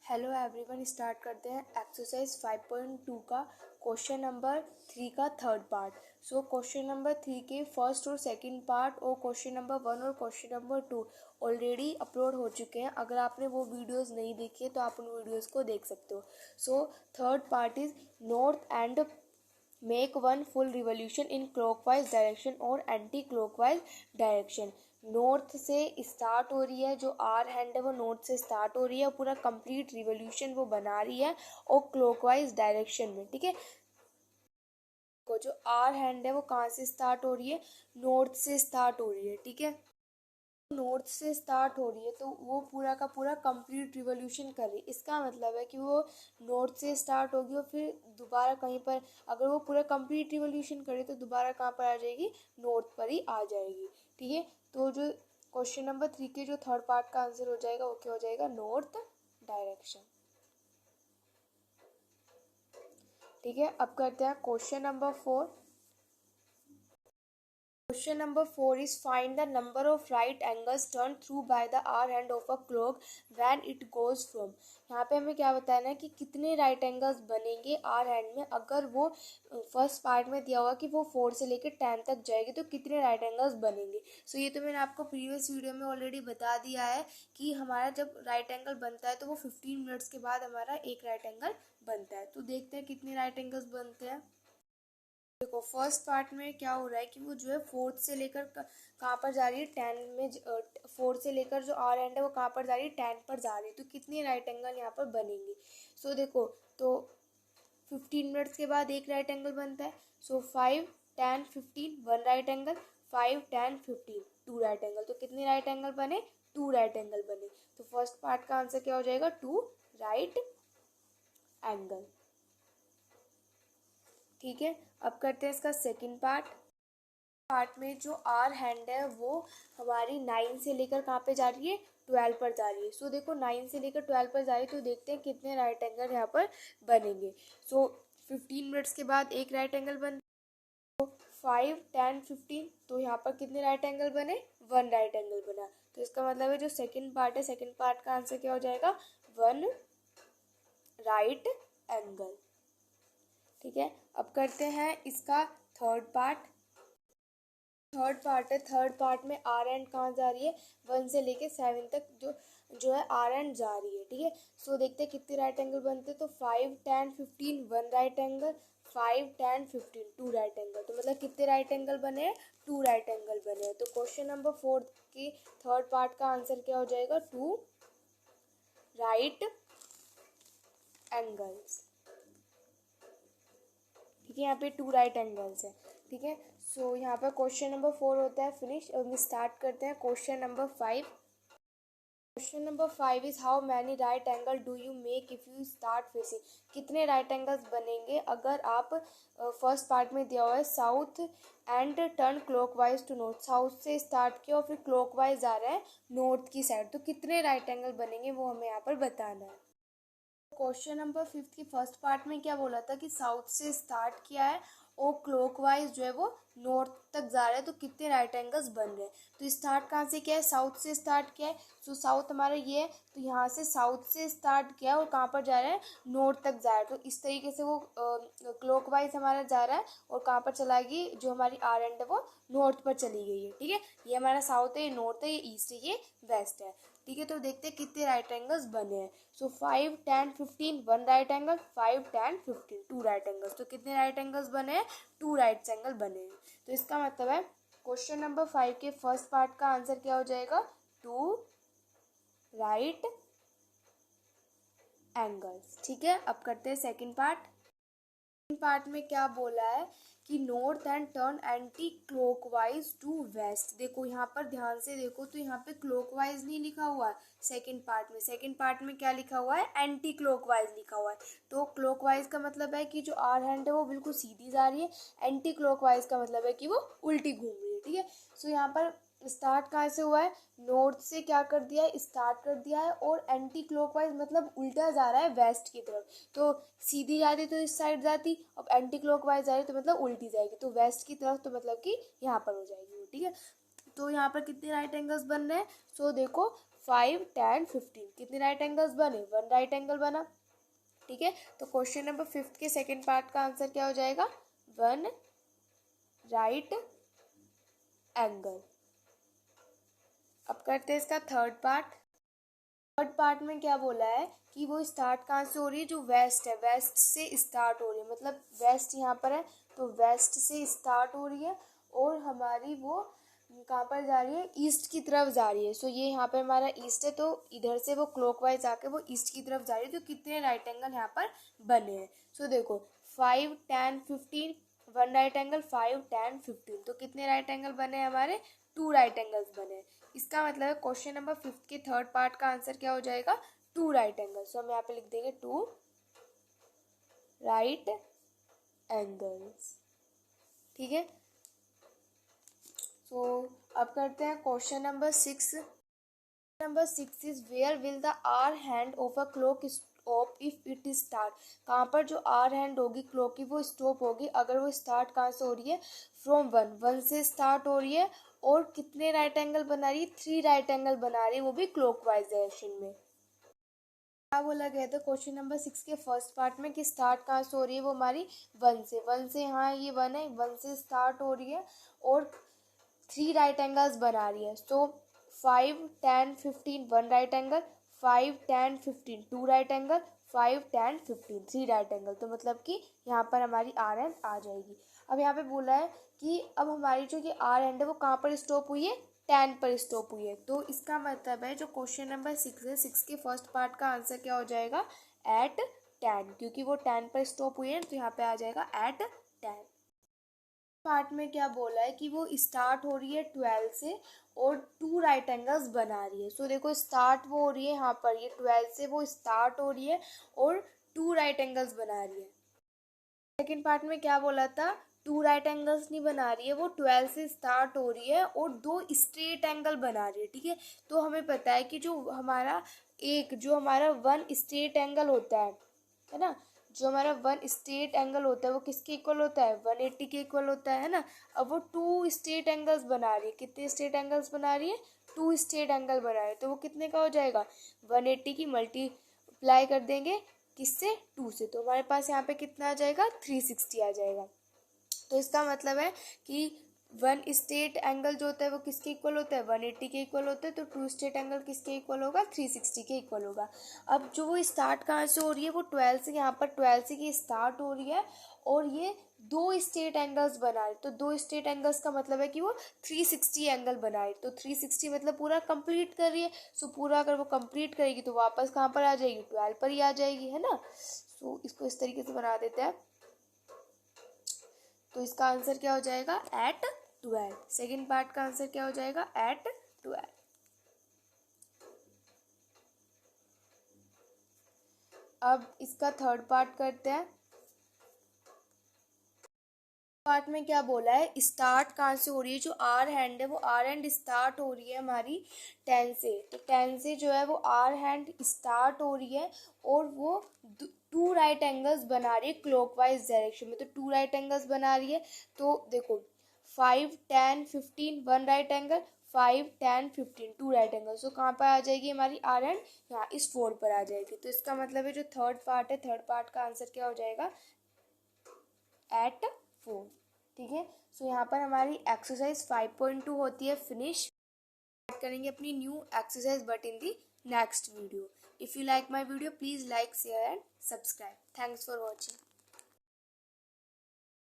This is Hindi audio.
हेलो एवरीवन, स्टार्ट करते हैं एक्सरसाइज 5.2 का क्वेश्चन नंबर 3 का third part. So question number 3 के फर्स्ट और सेकंड पार्ट और क्वेश्चन नंबर 1 और क्वेश्चन नंबर 2 ऑलरेडी अपलोड हो चुके हैं। अगर आपने वो वीडियोस नहीं देखी तो आप उन वीडियोस को देख सकते हो। So third part is north and make one full revolution in clockwise direction और एंटी क्लॉकवाइज डायरेक्शन। नॉर्थ से स्टार्ट हो रही है, जो आर हैंड है वो नॉर्थ से स्टार्ट हो रही है, पूरा कंप्लीट रिवॉल्यूशन वो बना रही है और क्लॉकवाइज डायरेक्शन में। ठीक है, को जो आर हैंड है वो कहाँ से स्टार्ट हो रही है, नॉर्थ से स्टार्ट हो रही है। ठीक है, नॉर्थ से स्टार्ट हो रही है तो वो पूरा का पूरा कंप्लीट रिवॉल्यूशन कर रही है। इसका मतलब है कि वो नॉर्थ से स्टार्ट होगी और फिर दोबारा कहीं पर, अगर वो पूरा कंप्लीट रिवॉल्यूशन करे तो दोबारा कहाँ पर आ जाएगी, नॉर्थ पर ही आ जाएगी। ठीक है, तो जो क्वेश्चन नंबर 3 के जो थर्ड पार्ट का आंसर हो जाएगा वो क्या हो जाएगा, नॉर्थ डायरेक्शन। ठीक है, अब करते हैं question number 4। Question number 4 is find the number of right angles turned through by the R hand of a clock when it goes from। यहाँ पे हमें क्या बताना है कि कितने राइट एंगल्स बनेंगे आर हैंड में अगर वो फर्स्ट पार्ट में दिया हुआ कि वो 4 से लेकर 10 तक जाएगी तो कितने राइट एंगल्स बनेंगे। सो ये तो मैंने आपको प्रीवियस वीडियो में ऑलरेडी बता दिया है कि हमारा जब राइट एंगल बनता है तो वो 15 मिनट्स के बाद हमारा एक राइट एंगल बनता है। तो देखते हैं कितने राइट एंगल्स बनते हैं। देखो फर्स्ट पार्ट में क्या हो रहा है कि वो जो है फोर्थ से लेकर कहाँ पर जा रही है, 10 में। फोर्थ से लेकर जो आर एंड है वो कहाँ पर जा रही है, 10 पर जा रही है। तो कितने राइट एंगल यहाँ पर बनेंगे। सो देखो तो 15 मिनट्स के बाद एक राइट एंगल बनता है। So 5, 10, 15 one right angle, 5, 10, 15 two right angle. तो कितने राइट एंगल बने, 2 राइट एंगल बने। तो फर्स्ट पार्ट का आंसर क्या हो जाएगा, 2 राइट एंगल। ठीक है, अब करते हैं इसका सेकंड पार्ट में जो आर हैंड है वो हमारी 9 से लेकर कहाँ पे जा रही है, 12 पर जा रही है। सो देखो 9 से लेकर 12 पर जा रही है तो देखते हैं कितने राइट एंगल यहाँ पर बनेंगे। सो 15 मिनट्स के बाद एक राइट एंगल बन, 5, 10, 15 तो यहाँ पर कितने राइट एंगल बने, 1 राइट एंगल बना। तो इसका मतलब है जो सेकंड पार्ट है, सेकंड पार्ट का आंसर क्या हो जाएगा, 1 राइट एंगल। ठीक है, अब करते हैं इसका थर्ड पार्ट है। थर्ड पार्ट में आर एंड कहाँ जा रही है, 1 से लेके 7 तक जो है आर एंड जा रही है। ठीक है, सो देखते हैं कितने राइट एंगल बनते हैं। तो 5, 10, 15 1 राइट एंगल, 5, 10, 15 2 राइट एंगल। तो मतलब कितने राइट एंगल बने हैं, 2 राइट एंगल बने हैं। तो क्वेश्चन नंबर 4 की थर्ड पार्ट का आंसर क्या हो जाएगा, 2 राइट एंगल्स। ठीक है, यहाँ पे 2 राइट एंगल्स है। ठीक है, सो यहाँ पर क्वेश्चन नंबर 4 होता है फिनिश। और हम स्टार्ट करते हैं question number 5। Question number 5 is how many right angle do you make if you start facing. कितने राइट एंगल्स बनेंगे अगर आप फर्स्ट पार्ट में दिया हुआ है south and turn clockwise to north, south से स्टार्ट किया और फिर क्लॉकवाइज आ रहा है नॉर्थ की साइड, तो कितने राइट एंगल बनेंगे वो हमें यहाँ पर बताना है। क्वेश्चन नंबर 5 की फर्स्ट पार्ट में क्या बोला था कि साउथ से स्टार्ट किया है और क्लॉकवाइज जो है वो नॉर्थ तक जा रहा है, तो कितने राइट एंगल्स बन रहे हैं। तो स्टार्ट कहाँ से किया है, साउथ से स्टार्ट किया है। सो साउथ हमारा ये है, तो यहाँ से साउथ से स्टार्ट किया और कहाँ पर जा रहा है, नॉर्थ तक जा रहा है। तो इस तरीके से वो क्लॉकवाइज हमारा जा रहा है और कहाँ पर चला गई, जो हमारी आर एंड है वो नॉर्थ पर चली गई है। ठीक है, ये हमारा साउथ है, ये नॉर्थ है, ये ईस्ट है, ये वेस्ट है। ठीक है, तो देखते हैं कितने राइट एंगल्स बने हैं। सो 5, 10, 15 1 राइट एंगल, 5, 10, 15 2 राइट एंगल्स। तो कितने राइट एंगल्स बने हैं, 2 राइट एंगल बने हैं। तो इसका मतलब है क्वेश्चन नंबर 5 के फर्स्ट पार्ट का आंसर क्या हो जाएगा, 2 राइट एंगल्स। ठीक है, अब करते हैं सेकंड पार्ट में क्या बोला है कि north and turn anticlockwise to west. देखो यहाँ पर ध्यान से देखो तो यहाँ पे क्लॉकवाइज नहीं लिखा हुआ है सेकंड पार्ट में क्या लिखा हुआ है, एंटी क्लॉकवाइज लिखा हुआ है। तो क्लॉकवाइज का मतलब है कि जो आर हैंड है वो बिल्कुल सीधी जा रही है, एंटी क्लॉकवाइज का मतलब है कि वो उल्टी घूम रही है। ठीक है, सो यहाँ पर स्टार्ट कहाँ से हुआ है, नॉर्थ से क्या कर दिया है, स्टार्ट कर दिया है और एंटी क्लॉकवाइज मतलब उल्टा जा रहा है वेस्ट की तरफ। तो सीधी जाती तो इस साइड जाती, अब एंटी क्लॉकवाइज जा रही तो मतलब उल्टी जाएगी, तो वेस्ट की तरफ, तो मतलब कि यहाँ पर हो जाएगी। ठीक है, तो यहाँ पर कितने राइट एंगल्स बन रहे हैं। सो देखो 5, 10, 15। कितने राइट एंगल्स बने? 1 राइट एंगल बना। ठीक है, तो क्वेश्चन नंबर 5 के सेकेंड पार्ट का आंसर क्या हो जाएगा? 1 राइट एंगल। अब करते हैं इसका थर्ड पार्ट। थर्ड पार्ट में क्या बोला है कि वो स्टार्ट कहाँ से हो रही है? जो वेस्ट है, वेस्ट से स्टार्ट हो रही है, मतलब वेस्ट यहाँ पर है तो वेस्ट से स्टार्ट हो रही है और हमारी वो कहाँ पर जा रही है? ईस्ट की तरफ जा रही है। सो ये यहाँ पर हमारा ईस्ट है तो इधर से वो क्लॉकवाइज आके वो ईस्ट की तरफ जा रही है। तो कितने राइट एंगल यहाँ पर बने हैं? सो देखो 5, 10, 15, 1 राइट एंगल, 5, 10, 15। तो कितने राइट एंगल बने हमारे? 2 राइट एंगल्स बने। इसका मतलब है क्वेश्चन नंबर 5 के थर्ड पार्ट का आंसर क्या हो जाएगा? 2 राइट एंगल। सो हम यहाँ पे लिख देंगे 2 राइट एंगल्स। ठीक है, सो अब करते हैं question number 6। Number 6 is where will the hour hand of a clock stop if it is start. कहाँ पर जो आर हैंड होगी क्लॉक की वो स्टॉप होगी अगर वो स्टार्ट कहाँ से हो रही है? फ्रॉम 1 से स्टार्ट हो रही है और कितने राइट एंगल बना रही है? 3 राइट एंगल बना रही है, वो भी क्लॉकवाइज डायरेक्शन में। क्या बोला गया था क्वेश्चन नंबर 6 के फर्स्ट पार्ट में कि स्टार्ट कहाँ से हो रही है? वो हमारी 1 से यहाँ ये 1 है, 1 से स्टार्ट हो रही है और 3 राइट एंगल्स बना रही है। So 5, 10, 15 1 right angle, 5, 10, 15 2 right angle, 5, 10, 15 3 right angle. तो मतलब कि यहाँ पर हमारी आर एंड आ जाएगी। अब यहाँ पे बोला है कि अब हमारी जो ये आर एंड है वो कहाँ पर स्टॉप हुई है? 10 पर स्टॉप हुई है। तो इसका मतलब है जो क्वेश्चन नंबर 6 है, 6 के फर्स्ट पार्ट का आंसर क्या हो जाएगा? एट 10, क्योंकि वो 10 पर स्टॉप हुई है तो यहाँ पे आ जाएगा एट 10। पार्ट में क्या बोला है कि वो स्टार्ट हो रही है 12 से और 2 राइट एंगल्स बना रही है। सो देखो स्टार्ट वो हो रही है यहाँ पर, ये 12 से वो स्टार्ट हो रही है और 2 राइट एंगल्स बना रही है। सेकेंड पार्ट में क्या बोला था? 2 राइट एंगल्स नहीं बना रही है, वो 12 से स्टार्ट हो रही है और 2 स्ट्रेट एंगल बना रही है। ठीक है, तो हमें पता है कि जो हमारा 1 स्ट्रेट एंगल होता है ना, जो हमारा 1 स्ट्रेट एंगल होता है वो किसके इक्वल होता है? 180 के इक्वल होता है ना। अब वो 2 स्ट्रेट एंगल्स बना रही है। कितने स्ट्रेट एंगल्स बना रही है? 2 स्ट्रेट एंगल बना रही है। तो वो कितने का हो जाएगा? 180 की मल्टीप्लाई कर देंगे किससे? 2 से। तो हमारे पास यहाँ पे कितना आ जाएगा? 360 आ जाएगा। तो इसका मतलब है कि 1 स्ट्रेट एंगल जो होता है वो किसके इक्वल होता है? 180 के इक्वल होता है। तो 2 स्ट्रेट एंगल किसके इक्वल होगा? 360 के इक्वल होगा। अब जो वो स्टार्ट कहाँ से हो रही है? वो 12 से, यहाँ पर 12 से की स्टार्ट हो रही है और ये 2 स्ट्रेट एंगल्स बना रही। तो 2 स्ट्रेट एंगल्स का मतलब है कि वो 360 एंगल बना रही। तो 360 मतलब पूरा कंप्लीट कर रही है। सो पूरा अगर वो कंप्लीट करेगी तो वापस कहाँ पर आ जाएगी? 12 पर ही आ जाएगी, है ना। सो इसको इस तरीके से बना देते हैं। तो इसका आंसर क्या हो जाएगा? एट 12। सेकेंड पार्ट का आंसर क्या हो जाएगा? एट 12। अब इसका थर्ड पार्ट करते हैं। पार्ट में क्या बोला है? स्टार्ट कहाँ से हो रही है? जो आर हैंड है वो आर हैंड स्टार्ट हो रही है हमारी 10 से। तो 10 से जो है वो आर हैंड स्टार्ट हो रही है और वो 2 राइट एंगल्स बना रही है क्लॉकवाइज डायरेक्शन में। तो 2 राइट एंगल्स बना रही है। तो देखो 5, 10, 15 1 राइट एंगल, 5, 10, 15 2 राइट एंगल। सो कहाँ पर आ जाएगी हमारी आर हैंड? यहाँ इस 4 पर आ जाएगी। तो इसका मतलब है जो थर्ड पार्ट है, थर्ड पार्ट का आंसर क्या हो जाएगा? एट 4। ठीक है, सो यहाँ पर हमारी एक्सरसाइज 5.2 होती है फिनिश। स्टार्ट करेंगे अपनी new exercise but in the next video. If you like my video please like share and subscribe. Thanks for watching.